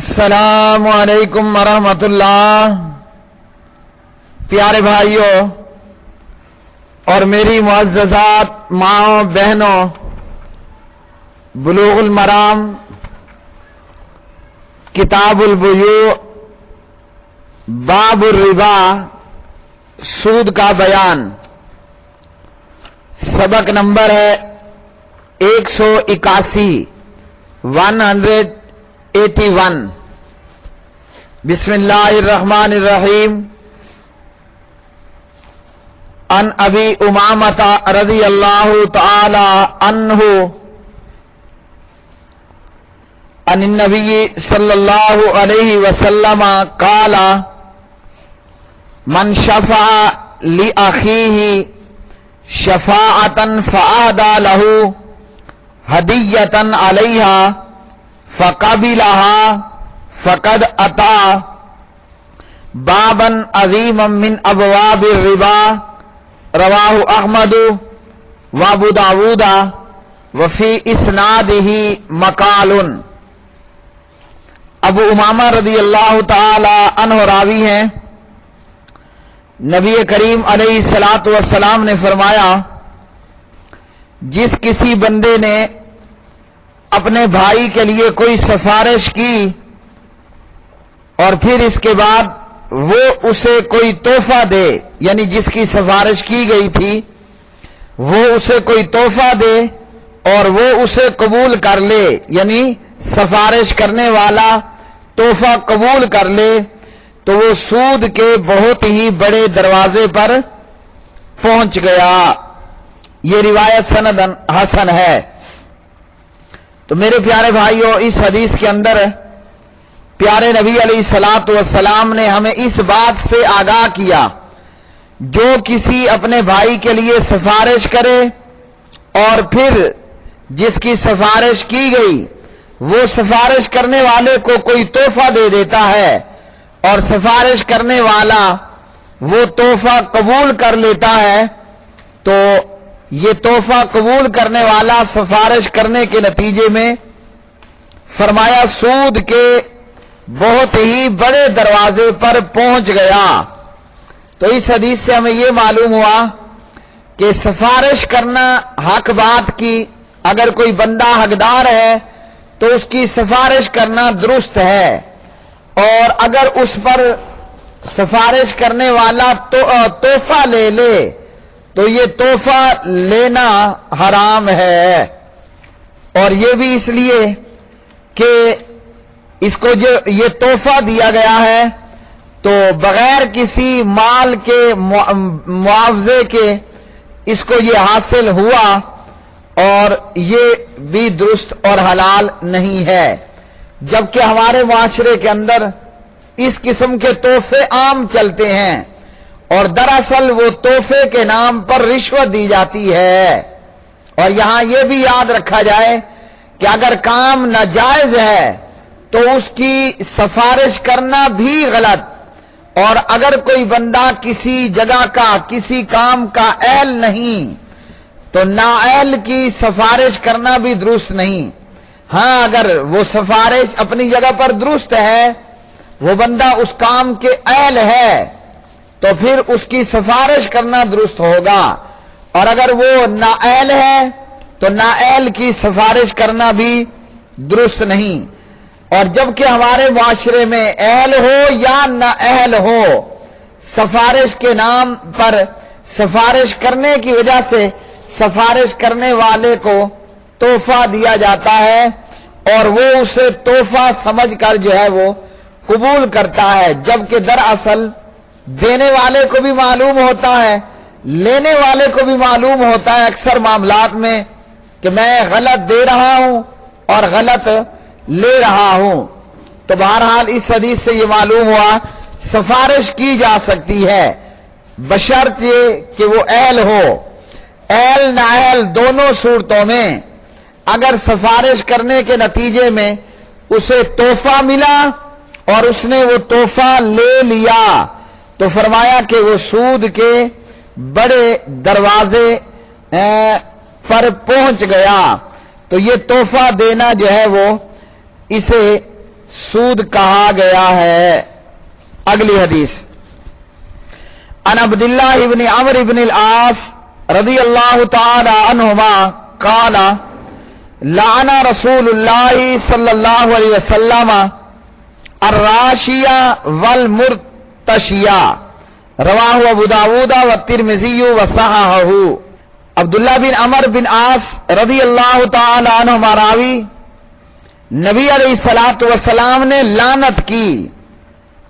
السلام علیکم ورحمۃ اللہ۔ پیارے بھائیوں اور میری معززات ماؤں بہنوں، بلوغ المرام کتاب البیوع باب الربا سود کا بیان، سبق نمبر ہے 181 181۔ بسم اللہ الرحمن الرحیم۔ عن ابی امامۃ رضی اللہ تعالی عنہ عن النبی صلی اللہ علیہ وسلم قال من شفع لأخیہ شفاعۃ فأہدى له ہدیۃ علیہا فقبلها فقد اتى بابا عظیما من ابواب الربا، رواہ احمد وابو داود وفی اسنادہ مقال۔ ابو امامہ رضی اللہ تعالی عنہ راوی ہیں، نبی کریم علیہ الصلوۃ والسلام نے فرمایا، جس کسی بندے نے اپنے بھائی کے لیے کوئی سفارش کی اور پھر اس کے بعد وہ اسے کوئی تحفہ دے، یعنی جس کی سفارش کی گئی تھی وہ اسے کوئی تحفہ دے اور وہ اسے قبول کر لے، یعنی سفارش کرنے والا تحفہ قبول کر لے، تو وہ سود کے بہت ہی بڑے دروازے پر پہنچ گیا۔ یہ روایت سند حسن ہے۔ تو میرے پیارے بھائیوں، اس حدیث کے اندر پیارے نبی علیہ الصلوۃ والسلام نے ہمیں اس بات سے آگاہ کیا، جو کسی اپنے بھائی کے لیے سفارش کرے اور پھر جس کی سفارش کی گئی وہ سفارش کرنے والے کو کوئی تحفہ دے دیتا ہے اور سفارش کرنے والا وہ تحفہ قبول کر لیتا ہے، تو یہ تحفہ قبول کرنے والا سفارش کرنے کے نتیجے میں فرمایا سود کے بہت ہی بڑے دروازے پر پہنچ گیا۔ تو اس حدیث سے ہمیں یہ معلوم ہوا کہ سفارش کرنا حق بات کی، اگر کوئی بندہ حقدار ہے تو اس کی سفارش کرنا درست ہے، اور اگر اس پر سفارش کرنے والا تحفہ لے لے تو یہ تحفہ لینا حرام ہے، اور یہ بھی اس لیے کہ اس کو جو یہ تحفہ دیا گیا ہے تو بغیر کسی مال کے معاوضے کے اس کو یہ حاصل ہوا، اور یہ بھی درست اور حلال نہیں ہے، جبکہ ہمارے معاشرے کے اندر اس قسم کے تحفے عام چلتے ہیں، اور دراصل وہ تحفے کے نام پر رشوت دی جاتی ہے۔ اور یہاں یہ بھی یاد رکھا جائے کہ اگر کام ناجائز ہے تو اس کی سفارش کرنا بھی غلط، اور اگر کوئی بندہ کسی جگہ کا کسی کام کا اہل نہیں تو نااہل کی سفارش کرنا بھی درست نہیں۔ ہاں، اگر وہ سفارش اپنی جگہ پر درست ہے، وہ بندہ اس کام کے اہل ہے، تو پھر اس کی سفارش کرنا درست ہوگا، اور اگر وہ نااہل ہے تو نااہل کی سفارش کرنا بھی درست نہیں۔ اور جبکہ ہمارے معاشرے میں اہل ہو یا نااہل ہو، سفارش کے نام پر سفارش کرنے کی وجہ سے سفارش کرنے والے کو تحفہ دیا جاتا ہے، اور وہ اسے تحفہ سمجھ کر جو ہے وہ قبول کرتا ہے، جبکہ دراصل دینے والے کو بھی معلوم ہوتا ہے، لینے والے کو بھی معلوم ہوتا ہے اکثر معاملات میں کہ میں غلط دے رہا ہوں اور غلط لے رہا ہوں۔ تو بہرحال اس حدیث سے یہ معلوم ہوا سفارش کی جا سکتی ہے، بشرط یہ کہ وہ اہل ہو۔ اہل نااہل دونوں صورتوں میں اگر سفارش کرنے کے نتیجے میں اسے تحفہ ملا اور اس نے وہ تحفہ لے لیا تو فرمایا کہ وہ سود کے بڑے دروازے پر پہنچ گیا۔ تو یہ تحفہ دینا جو ہے وہ اسے سود کہا گیا ہے۔ اگلی حدیث، عن عبداللہ ابن عمرو ابن العاص رضی اللہ تعالی عنہما قال لعن رسول اللہ صلی اللہ علیہ وسلم الراشیہ والمرتشیہ، رواہ ابو داود والترمذی وصححہ۔ عبداللہ بن عمرو بن عاص رضی اللہ تعالی عنہما راوی، نبی علیہ الصلوۃ والسلام نے لعنت کی۔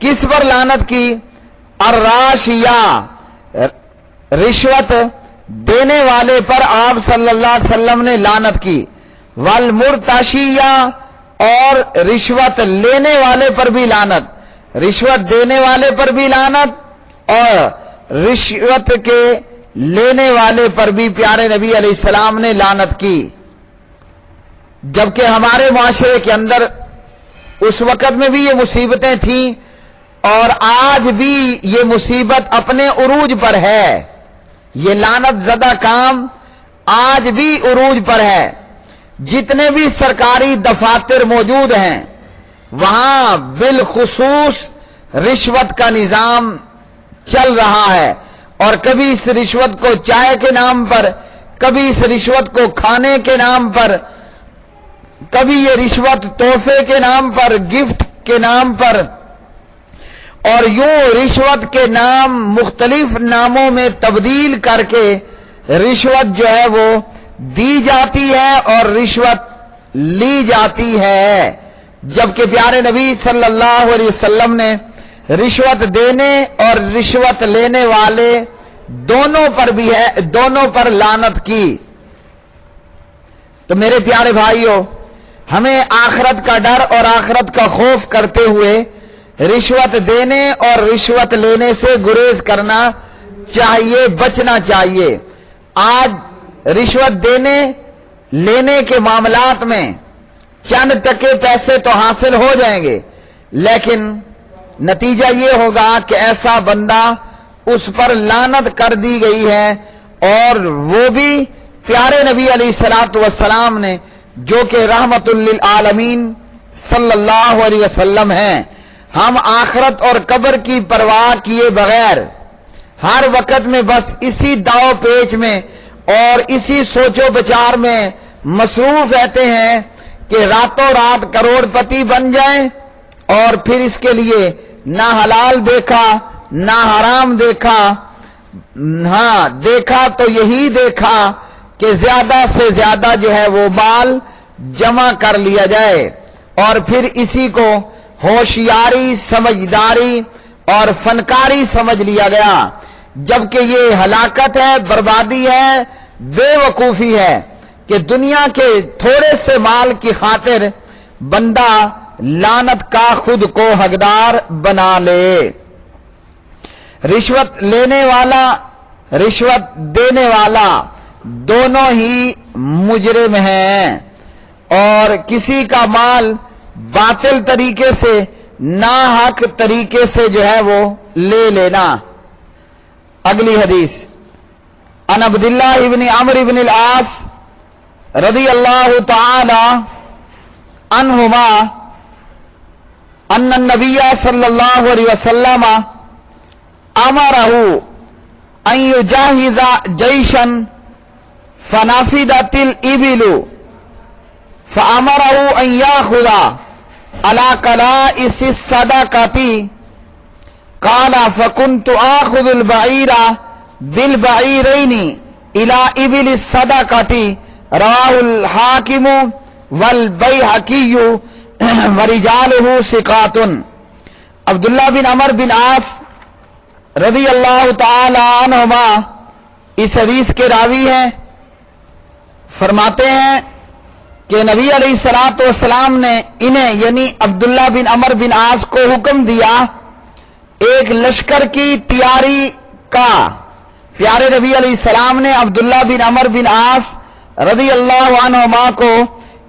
کس پر لعنت کی؟ الراشیہ، رشوت دینے والے پر آپ صلی اللہ علیہ وسلم نے لعنت کی۔ والمرتشیہ، اور رشوت لینے والے پر بھی لعنت، رشوت دینے والے پر بھی لعنت اور رشوت کے لینے والے پر بھی پیارے نبی علیہ السلام نے لعنت کی۔ جبکہ ہمارے معاشرے کے اندر اس وقت میں بھی یہ مصیبتیں تھیں اور آج بھی یہ مصیبت اپنے عروج پر ہے، یہ لعنت زدہ کام آج بھی عروج پر ہے۔ جتنے بھی سرکاری دفاتر موجود ہیں وہاں بالخصوص رشوت کا نظام چل رہا ہے، اور کبھی اس رشوت کو چائے کے نام پر، کبھی اس رشوت کو کھانے کے نام پر، کبھی یہ رشوت تحفے کے نام پر، گفٹ کے نام پر، اور یوں رشوت کے نام مختلف ناموں میں تبدیل کر کے رشوت جو ہے وہ دی جاتی ہے اور رشوت لی جاتی ہے۔ جبکہ پیارے نبی صلی اللہ علیہ وسلم نے رشوت دینے اور رشوت لینے والے دونوں پر لعنت کی۔ تو میرے پیارے بھائیوں، ہمیں آخرت کا ڈر اور آخرت کا خوف کرتے ہوئے رشوت دینے اور رشوت لینے سے گریز کرنا چاہیے، بچنا چاہیے۔ آج رشوت دینے لینے کے معاملات میں چند ٹکے پیسے تو حاصل ہو جائیں گے، لیکن نتیجہ یہ ہوگا کہ ایسا بندہ اس پر لعنت کر دی گئی ہے، اور وہ بھی پیارے نبی علیہ الصلوۃ والسلام نے، جو کہ رحمت للعالمین صلی اللہ علیہ وسلم ہیں۔ ہم آخرت اور قبر کی پرواہ کیے بغیر ہر وقت میں بس اسی داؤ پیچ میں اور اسی سوچ و بچار میں مصروف رہتے ہیں کہ راتوں رات کروڑ پتی بن جائیں، اور پھر اس کے لیے نہ حلال دیکھا نہ حرام دیکھا، ہاں دیکھا تو یہی دیکھا کہ زیادہ سے زیادہ جو ہے وہ مال جمع کر لیا جائے، اور پھر اسی کو ہوشیاری، سمجھداری اور فنکاری سمجھ لیا گیا، جبکہ یہ ہلاکت ہے، بربادی ہے، بے وقوفی ہے کہ دنیا کے تھوڑے سے مال کی خاطر بندہ لعنت کا خود کو حقدار بنا لے۔ رشوت لینے والا، رشوت دینے والا دونوں ہی مجرم ہیں، اور کسی کا مال باطل طریقے سے، ناحق طریقے سے جو ہے وہ لے لینا۔ اگلی حدیث، عن عبداللہ ابن عمرو بن العاص رضی اللہ تعالی عنہما ان النبی صلی اللہ علیہ وسلم امرہ ان یجہز جیشا فنفدت الابل فامرہ ان یاخذ علی قلائص الصدقۃ قال فكنت آخذ البعیر بالبعیرین الى ابل الصدقۃ، رواہ الحاکم والبیہقی ورجالہ ثقات۔ عبداللہ بن عمرو بن عاص رضی اللہ تعالی عنہما اس حدیث کے راوی ہیں، فرماتے ہیں کہ نبی علیہ الصلوۃ والسلام نے انہیں یعنی عبداللہ بن عمرو بن عاص کو حکم دیا ایک لشکر کی تیاری کا۔ پیارے نبی علیہ السلام نے عبداللہ بن عمرو بن عاص رضی اللہ عنہما کو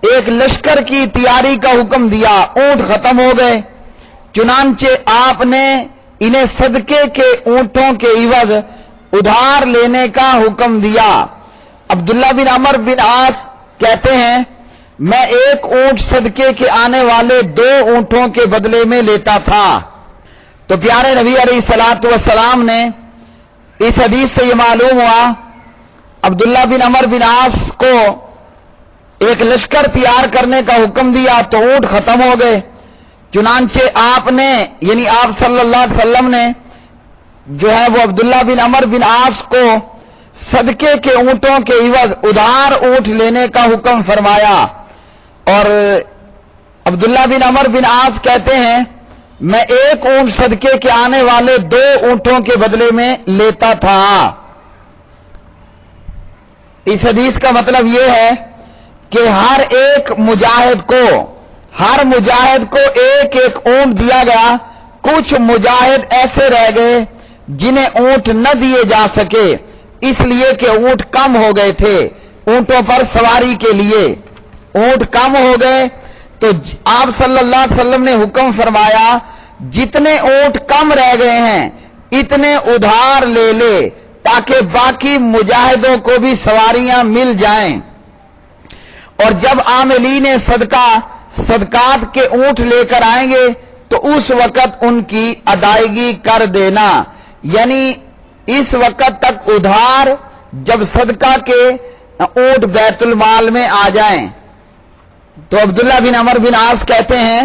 ایک لشکر کی تیاری کا حکم دیا۔ اونٹ ختم ہو گئے، چنانچہ آپ نے انہیں صدقے کے اونٹوں کے عوض ادھار لینے کا حکم دیا۔ عبداللہ بن عمرو بن عاص کہتے ہیں میں ایک اونٹ صدقے کے آنے والے 2 اونٹوں کے بدلے میں لیتا تھا۔ تو پیارے نبی علیہ الصلوۃ والسلام نے اس حدیث سے یہ معلوم ہوا، عبداللہ بن عمر بن عاص کو ایک لشکر تیار کرنے کا حکم دیا تو اونٹ ختم ہو گئے، چنانچہ آپ نے یعنی آپ صلی اللہ علیہ وسلم نے جو ہے وہ عبداللہ بن عمر بن عاص کو صدقے کے اونٹوں کے عوض ادھار اونٹ لینے کا حکم فرمایا۔ اور عبداللہ بن عمر بن عاص کہتے ہیں میں ایک اونٹ صدقے کے آنے والے 2 اونٹوں کے بدلے میں لیتا تھا۔ اس حدیث کا مطلب یہ ہے کہ ہر مجاہد کو ایک ایک اونٹ دیا گیا۔ کچھ مجاہد ایسے رہ گئے جنہیں اونٹ نہ دیے جا سکے، اس لیے کہ اونٹ کم ہو گئے تھے، اونٹوں پر سواری کے لیے اونٹ کم ہو گئے، تو آپ صلی اللہ علیہ وسلم نے حکم فرمایا جتنے اونٹ کم رہ گئے ہیں اتنے ادھار لے لے تاکہ باقی مجاہدوں کو بھی سواریاں مل جائیں، اور جب عاملین صدقات کے اونٹ لے کر آئیں گے تو اس وقت ان کی ادائیگی کر دینا، یعنی اس وقت تک ادھار جب صدقہ کے اونٹ بیت المال میں آ جائیں۔ تو عبداللہ بن عمر بن عاص کہتے ہیں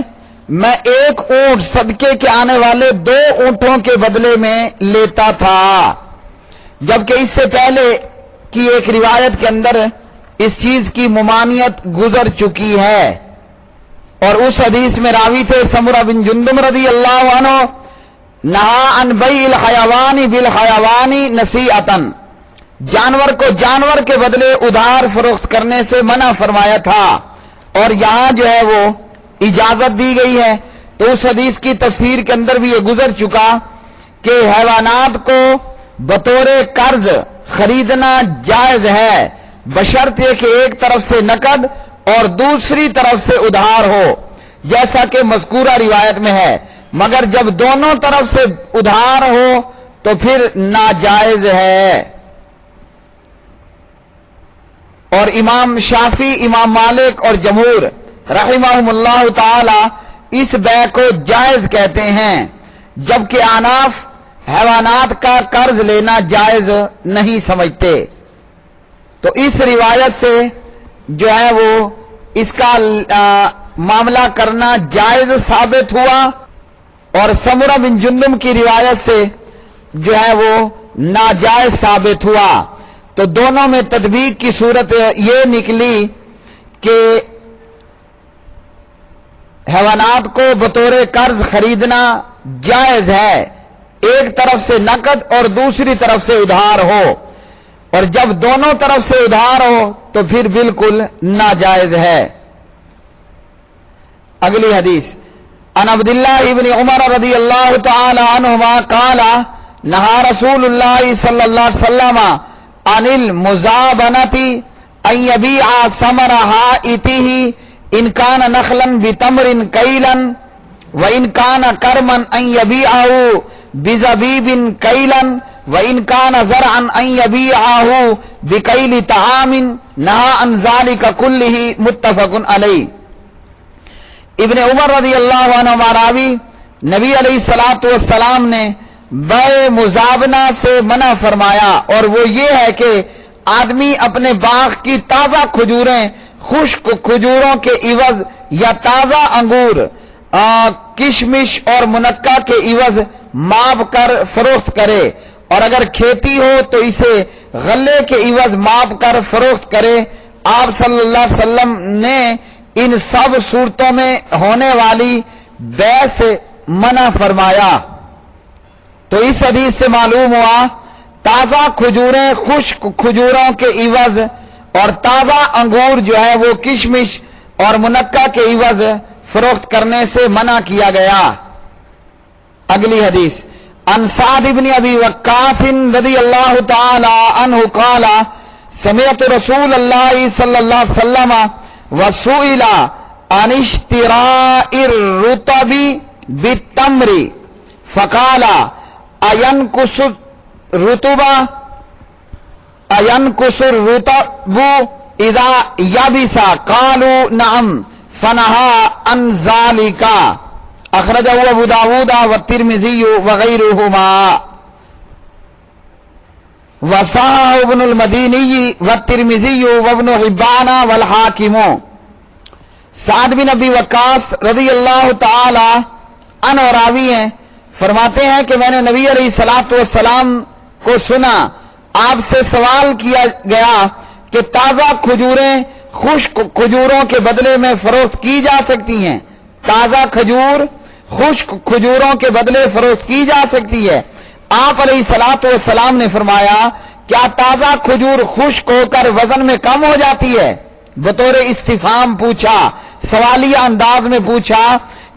میں ایک اونٹ صدقے کے آنے والے 2 اونٹوں کے بدلے میں لیتا تھا، جبکہ اس سے پہلے کی ایک روایت کے اندر اس چیز کی ممانعت گزر چکی ہے، اور اس حدیث میں راوی تھے سمرہ بن جندب رضی اللہ عنہ، نہا عن بیع الحیوان بالحیوان نصیحۃ، جانور کو جانور کے بدلے ادھار فروخت کرنے سے منع فرمایا تھا، اور یہاں جو ہے وہ اجازت دی گئی ہے۔ تو اس حدیث کی تفسیر کے اندر بھی یہ گزر چکا کہ حیوانات کو بطور قرض خریدنا جائز ہے، بشرط یہ کہ ایک طرف سے نقد اور دوسری طرف سے ادھار ہو، جیسا کہ مذکورہ روایت میں ہے، مگر جب دونوں طرف سے ادھار ہو تو پھر ناجائز ہے۔ اور امام شافعی، امام مالک اور جمہور رحمہم اللہ تعالی اس بیع کو جائز کہتے ہیں، جبکہ احناف حیوانات کا قرض لینا جائز نہیں سمجھتے۔ تو اس روایت سے جو ہے وہ اس کا معاملہ کرنا جائز ثابت ہوا، اور سمرہ بن جندب کی روایت سے جو ہے وہ ناجائز ثابت ہوا۔ تو دونوں میں تطبیق کی صورت یہ نکلی کہ حیوانات کو بطور قرض خریدنا جائز ہے، ایک طرف سے نقد اور دوسری طرف سے ادھار ہو، اور جب دونوں طرف سے ادھار ہو تو پھر بالکل ناجائز ہے۔ اگلی حدیث عن عبداللہ ابن عمر رضی اللہ تعالی عنہما قال نہا رسول اللہ صلی اللہ علیہ وسلم عن المزابنۃ ان یبیع ثمر حائطہ ان کان نخلا بتمر کیلا وان کان کرما ان یبیعہ بزبیب کیلا وان کان زرعا ان یبیعہ بکیل طعام نہا عن ذلک کلہ متفق علیہ۔ ابن عمر رضی اللہ عنہ راوی نبی علیہ الصلوۃ والسلام نے بیع مزابنہ سے منع فرمایا، اور وہ یہ ہے کہ آدمی اپنے باغ کی تازہ کھجوریں خشک کھجوروں کے عوض یا تازہ انگور کشمش اور منقع کے عوض ماب کر فروخت کرے، اور اگر کھیتی ہو تو اسے غلے کے عوض ماب کر فروخت کرے۔ آپ صلی اللہ علیہ وسلم نے ان سب صورتوں میں ہونے والی بیع سے منع فرمایا۔ تو اس حدیث سے معلوم ہوا تازہ کھجوریں خشک کھجوروں کے عوض اور تازہ انگور جو ہے وہ کشمش اور منقع کے عوض فروخت کرنے سے منع کیا گیا۔ اگلی حدیث عن سعد بن ابی وقاص رضی اللہ تعالی عنہ قال سمعت رسول اللہ صلی اللہ علیہ وسلم وسئل عن اشتراء الرطب بالتمر فقال اینقص الرطب اذا یابسا قالوا نعم فنہا عن ذالک اخرجہ ابو داؤد والترمذی وغیرہما وصححہ ابن المدینی والترمذی وابن حبان والحاکم۔ سعد بن ابی وقاص رضی اللہ تعالی عنہ راوی ہیں، فرماتے ہیں کہ میں نے نبی علیہ الصلوۃ والسلام کو سنا، آپ سے سوال کیا گیا کہ تازہ کھجوریں خشک کھجوروں کے بدلے میں فروخت کی جا سکتی ہیں؟ تازہ کھجور خشک کھجوروں کے بدلے فروخت کی جا سکتی ہے؟ آپ علیہ الصلوۃ والسلام نے فرمایا کیا تازہ کھجور خشک ہو کر وزن میں کم ہو جاتی ہے؟ بطور استفہام پوچھا، سوالیہ انداز میں پوچھا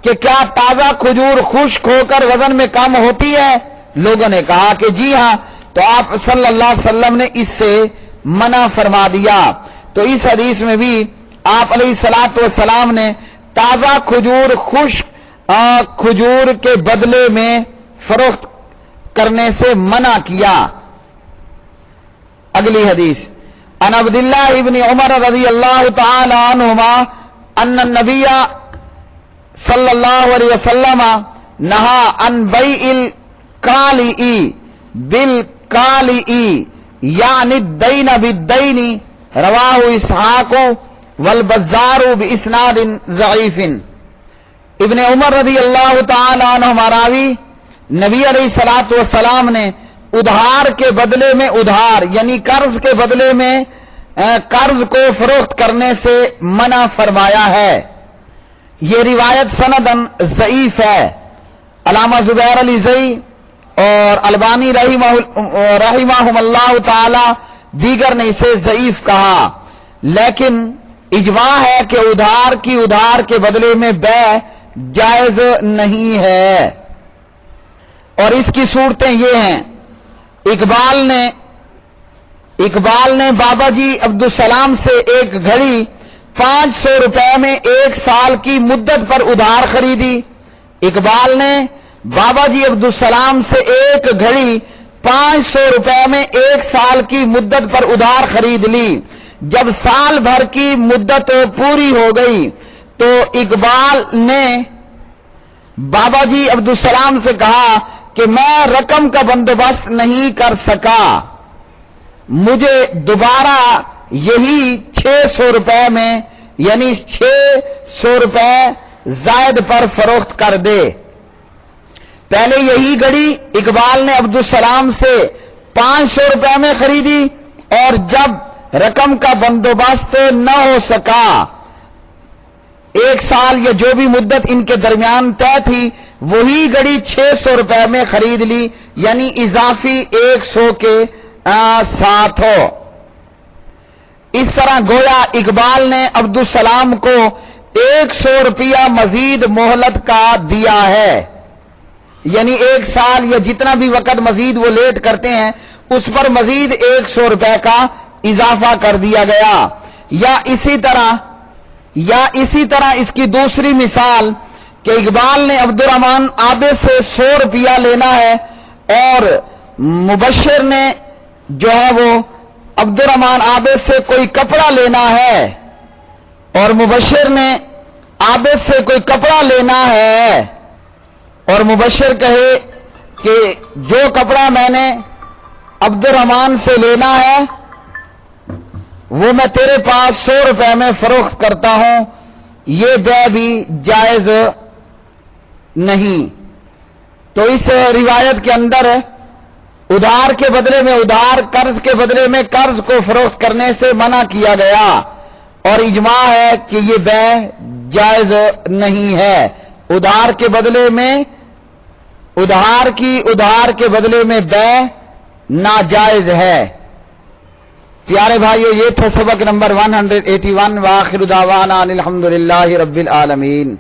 کہ کیا تازہ کھجور خشک ہو کر وزن میں کم ہوتی ہے؟ لوگوں نے کہا کہ جی ہاں، تو آپ صلی اللہ علیہ وسلم نے اس سے منع فرما دیا۔ تو اس حدیث میں بھی آپ علیہ الصلوۃ والسلام نے تازہ کھجور خشک کھجور کے بدلے میں فروخت کرنے سے منع کیا۔ اگلی حدیث عن عبداللہ ابن عمر رضی اللہ تعالی عنہما ان النبی صلی اللہ علیہ وسلم نہا عن بیع الکالی بالکالی یعنی الدین بالدین، رواہ اسحاق والبزار باسناد ضعیف۔ ابن عمر رضی اللہ تعالی عنہ راوی نبی علیہ الصلوۃ والسلام نے ادھار کے بدلے میں ادھار یعنی قرض کے بدلے میں قرض کو فروخت کرنے سے منع فرمایا ہے۔ یہ روایت سندن ضعیف ہے۔ علامہ زبیر علی زئی اور البانی رحمہم اللہ تعالی دیگر نے اسے ضعیف کہا، لیکن اجماع ہے کہ ادھار کی ادھار کے بدلے میں بیع جائز نہیں ہے۔ اور اس کی صورتیں یہ ہیں، اقبال نے بابا جی عبدالسلام سے ایک گھڑی 500 روپے میں 1 سال کی مدت پر ادھار خریدی۔ اقبال نے بابا جی عبدالسلام سے ایک گھڑی 500 روپے میں 1 سال کی مدت پر ادھار خرید لی۔ جب سال بھر کی مدت پوری ہو گئی تو اقبال نے بابا جی عبدالسلام سے کہا کہ میں رقم کا بندوبست نہیں کر سکا، مجھے دوبارہ یہی 600 روپے میں یعنی 600 روپے زائد پر فروخت کر دے۔ پہلے یہی گھڑی اقبال نے عبدالسلام سے 500 روپے میں خریدی، اور جب رقم کا بندوبست نہ ہو سکا، 1 سال یا جو بھی مدت ان کے درمیان طے تھی، وہی گھڑی 600 روپے میں خرید لی، یعنی اضافی 100 کے ساتھ ہو۔ اس طرح گویا اقبال نے عبدالسلام کو 100 روپیہ مزید مہلت کا دیا ہے، یعنی 1 سال یا جتنا بھی وقت مزید وہ لیٹ کرتے ہیں اس پر مزید 100 روپے کا اضافہ کر دیا گیا۔ یا اسی طرح اس کی دوسری مثال کہ اقبال نے عبدالرحمان عابد سے 100 روپیہ لینا ہے، اور مبشر نے جو ہے وہ عبدالرحمان عابد سے کوئی کپڑا لینا ہے، اور مبشر نے عابد سے کوئی کپڑا لینا ہے، اور مبشر کہے کہ جو کپڑا میں نے عبدالرحمان سے لینا ہے وہ میں تیرے پاس 100 روپے میں فروخت کرتا ہوں، یہ بیع بھی جائز نہیں۔ تو اس روایت کے اندر ادھار کے بدلے میں ادھار، قرض کے بدلے میں قرض کو فروخت کرنے سے منع کیا گیا، اور اجماع ہے کہ یہ بیع جائز نہیں ہے۔ ادھار کے بدلے میں ادھار کے بدلے میں بیع ناجائز ہے۔ پیارے بھائیو، یہ تھا سبق نمبر 181، وآخر دعوانا الحمدللہ رب العالمین۔